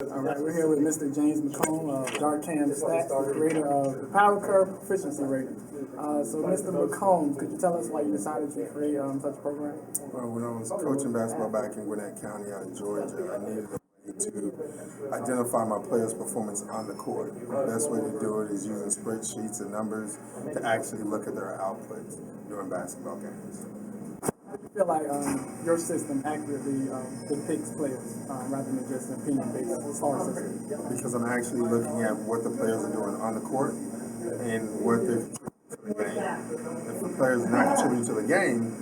All right, we're here with Mr. James McCombs of JARCAM Stats, the creator of the Power Curve Proficiency Rating. So, Mr. McCombs, could you tell us why you decided to create such a program? Well, when I was coaching basketball back in Gwinnett County out in Georgia, I needed a way to identify my players' performance on the court. The best way to do it is using spreadsheets and numbers to actually look at their outputs during basketball games. I feel like your system accurately depicts players rather than just an opinion-based star system. Because I'm actually looking at what the players are doing on the court and what they're contributing to the game. If the player's not contributing to the game,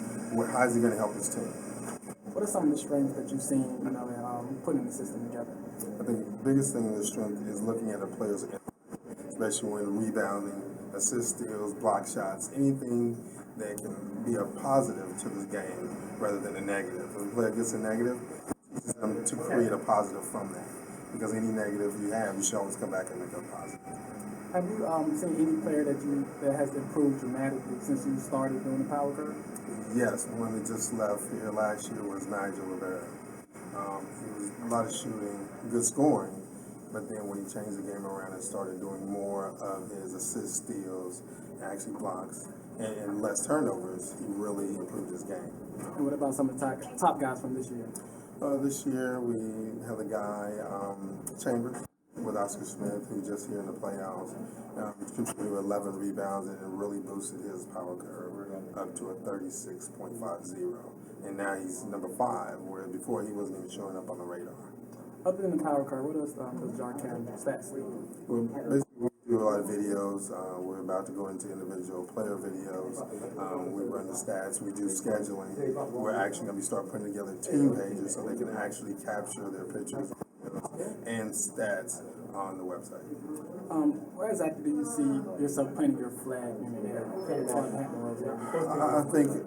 how is he going to help his team? What are some of the strengths that you've seen, in putting the system together? I think the biggest thing in the strength is looking at a player's, especially when rebounding, assist steals, block shots, anything that can be a positive to this game rather than a negative. If a player gets a negative, it teaches them to create a positive from that. Because any negative you have, you should always come back and make a positive. Have you seen any player that has improved dramatically since you started doing the Power Curve? Yes, one that just left here last year was Nigel Rivera. He was a lot of shooting, good scoring, but then when he changed the game around and started doing more of his assist steals, actually blocks, and less turnovers, he really improved his game. And what about some of the top guys from this year? This year we have a guy, Chambers, with Oscar Smith, who's just here in the playoffs. Contributed 11 rebounds and really boosted his power curve up to a 36.50. And now he's number 5, where before he wasn't even showing up on the radar. Other than the Power Curve, what else does JARCAM Stats do? Well, basically, we do a lot of videos. We're about to go into individual player videos. We run the stats. We do scheduling. We're actually going to start putting together team pages so they can actually capture their pictures and stats on the website. Where exactly do you see yourself planting your flag in the air? I think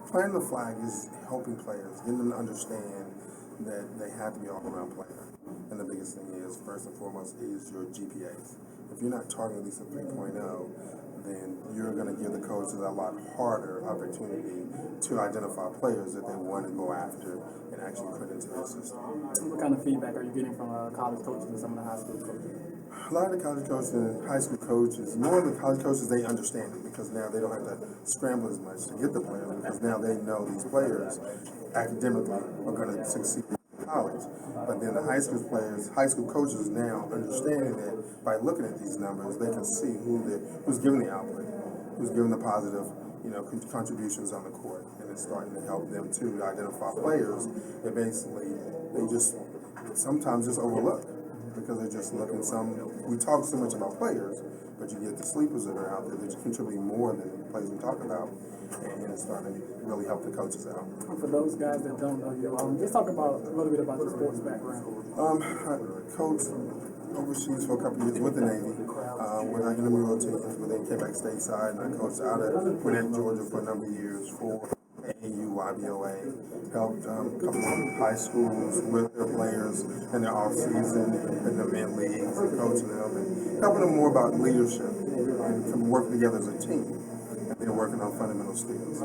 planting the flag is helping players, getting them to understand that they have to be an all-around player. And the biggest thing is, first and foremost, is your GPAs. If you're not targeting at least a 3.0, then you're going to give the coaches a lot harder opportunity to identify players that they want to go after and actually put into their system. What kind of feedback are you getting from college coaches and some of the high school coaches? A lot of the college coaches and high school coaches, more of the college coaches, they understand it because now they don't have to scramble as much to get the players because now they know these players academically are going to succeed in college. But then the high school players, high school coaches now understanding that by looking at these numbers, they can see who's giving the output, who's giving the positive, contributions on the court, and it's starting to help them to identify players that basically they just sometimes just overlook because they're just looking we talk so much about players, but you get the sleepers that are out there that contribute more than the players we talk about, and it's starting to really help the coaches out. For those guys that don't know you, just talk about a little bit about your sports background. I coached overseas for a couple of years with the Navy, with our intramural teams, but then came back stateside, and I coached out of Gwinnett, Georgia for a number of years for AAU, YBOA, helped a couple of high schools with their players in their off-season, putting them in leagues, and coaching them, and helping them more about leadership and working together as a team, and then working on fundamental skills.